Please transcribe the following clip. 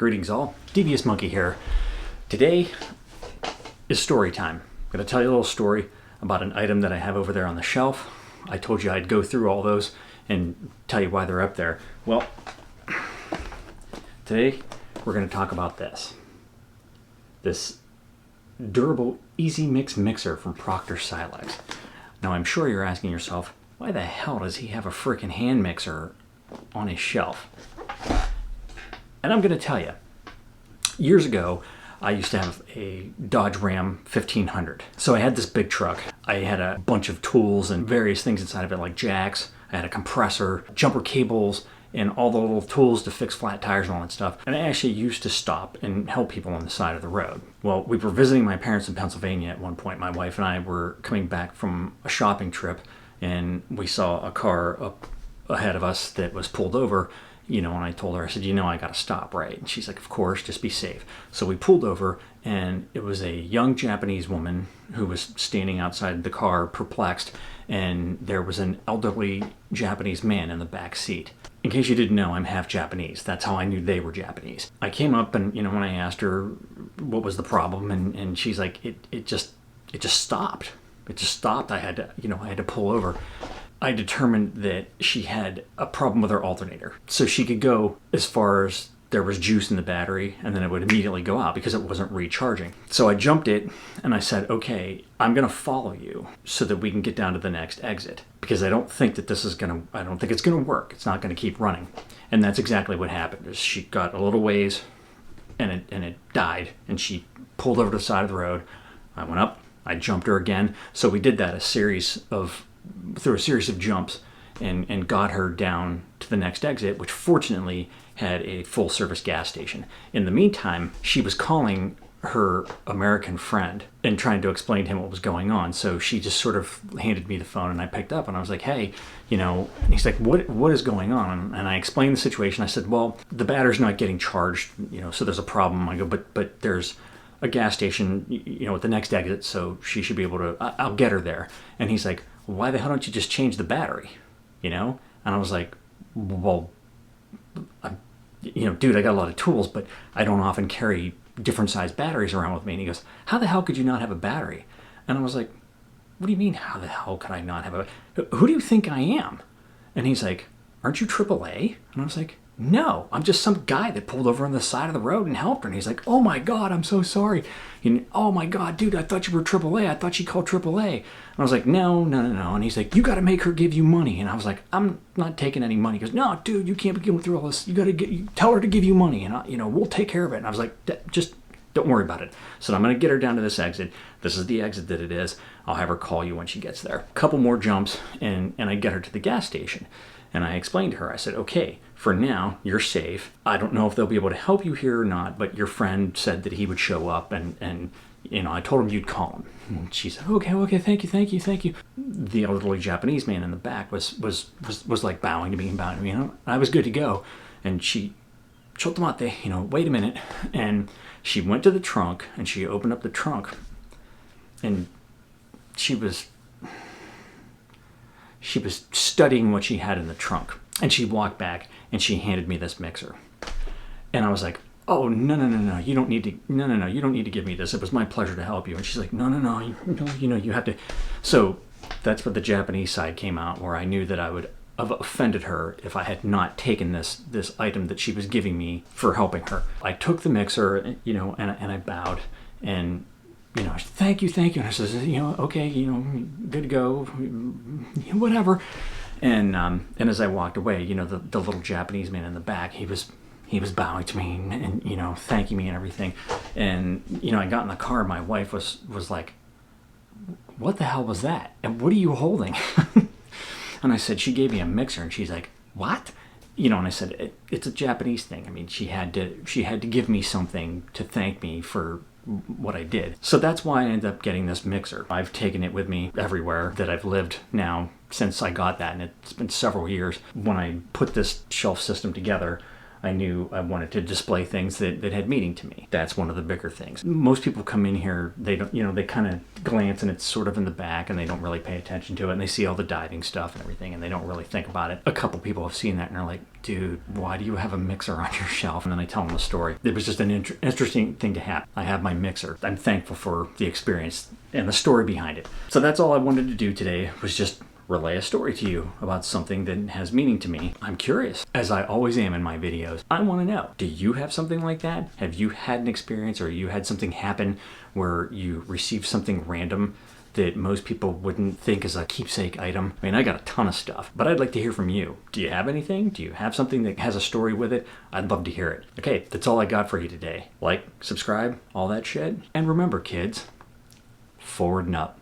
Greetings all, thedvsmonkey here. Today is story time. I'm going to tell you a little story about an item that I have over there on the shelf. I told you I'd go through all those and tell you why they're up there. Well, today we're going to talk about this durable Easy Mix mixer from Proctor Silex. Now I'm sure you're asking yourself, why the hell does he have a freaking hand mixer on his shelf? And I'm going to tell you, years ago, I used to have a Dodge Ram 1500. So I had this big truck. I had a bunch of tools and various things inside of it, like jacks. I had a compressor, jumper cables, and all the little tools to fix flat tires and all that stuff. And I actually used to stop and help people on the side of the road. Well, we were visiting my parents in Pennsylvania at one point. My wife and I were coming back from a shopping trip, and we saw a car up ahead of us that was pulled over. And I told her, I said, I got to stop, right? And she's like, of course, just be safe. So we pulled over, and it was a young Japanese woman who was standing outside the car, perplexed, and there was an elderly Japanese man in the back seat. In case you didn't know, I'm half Japanese. That's how I knew they were Japanese. I came up, and when I asked her what was the problem, and she's like, it just stopped. It just stopped. I had to pull over. I determined that she had a problem with her alternator. So she could go as far as there was juice in the battery, and then it would immediately go out because it wasn't recharging. So I jumped it, and I said, okay, I'm gonna follow you so that we can get down to the next exit, because I don't think it's gonna work. It's not gonna keep running. And that's exactly what happened. Is she got a little ways, and it died, and she pulled over to the side of the road. I went up, I jumped her again. So we did that through a series of jumps and got her down to the next exit, which fortunately had a full service gas station. In the meantime, she was calling her American friend and trying to explain to him what was going on. So she just sort of handed me the phone, and I picked up, and I was like, hey, and he's like, what is going on? And I explained the situation. I said, well, the battery's not getting charged, so there's a problem. I go, but there's a gas station, at the next exit, so she should be able to, I'll get her there. And he's like, why the hell don't you just change the battery? And I was like, well, dude, I got a lot of tools, but I don't often carry different sized batteries around with me. And he goes, how the hell could you not have a battery? And I was like, what do you mean, how the hell could I not have who do you think I am? And he's like, aren't you AAA? And I was like, no, I'm just some guy that pulled over on the side of the road and helped her. And he's like, oh my God, I'm so sorry. Oh my God, dude, I thought you were AAA. I thought she called AAA. And I was like, no. And he's like, you got to make her give you money. And I was like, I'm not taking any money. He goes, no, dude, you can't be going through all this. You got to tell her to give you money, and we'll take care of it. And I was like, just don't worry about it. So I'm going to get her down to this exit. This is the exit that it is. I'll have her call you when she gets there. A couple more jumps, and I get her to the gas station. And I explained to her, I said, okay, for now, you're safe. I don't know if they'll be able to help you here or not, but your friend said that he would show up, and I told him you'd call him. And she said, okay, thank you. The elderly Japanese man in the back was like bowing to me and bowing to me. I was good to go. And she, chotomate, wait a minute. And she went to the trunk, and she opened up the trunk, and she was studying what she had in the trunk. And she walked back, and she handed me this mixer. And I was like, oh, no, you don't need to give me this. It was my pleasure to help you. And she's like, no, you have to. So that's where the Japanese side came out, where I knew that I would have offended her if I had not taken this item that she was giving me for helping her. I took the mixer, and I bowed, and thank you. And I says, okay, good to go, whatever. And as I walked away, the little Japanese man in the back, he was bowing to me and thanking me and everything. And I got in the car. My wife was like, what the hell was that? And what are you holding? And I said, she gave me a mixer. And she's like, what? And I said, it's a Japanese thing. I mean, she had to give me something to thank me for what I did. So that's why I ended up getting this mixer. I've taken it with me everywhere that I've lived now since I got that, and it's been several years. When I put this shelf system together, I knew I wanted to display things that had meaning to me. That's one of the bigger things. Most people come in here, they don't, they kind of glance and it's sort of in the back and they don't really pay attention to it, and they see all the diving stuff and everything and they don't really think about it. A couple people have seen that and they're like, dude, why do you have a mixer on your shelf? And then I tell them the story. It was just an interesting thing to have. I have my mixer. I'm thankful for the experience and the story behind it. So that's all I wanted to do today, was just relay a story to you about something that has meaning to me. I'm curious, as I always am in my videos. I want to know, do you have something like that? Have you had an experience, or you had something happen where you received something random that most people wouldn't think is a keepsake item? I mean, I got a ton of stuff, but I'd like to hear from you. Do you have anything? Do you have something that has a story with it? I'd love to hear it. Okay, that's all I got for you today. Like, subscribe, all that shit. And remember, kids, forward and up.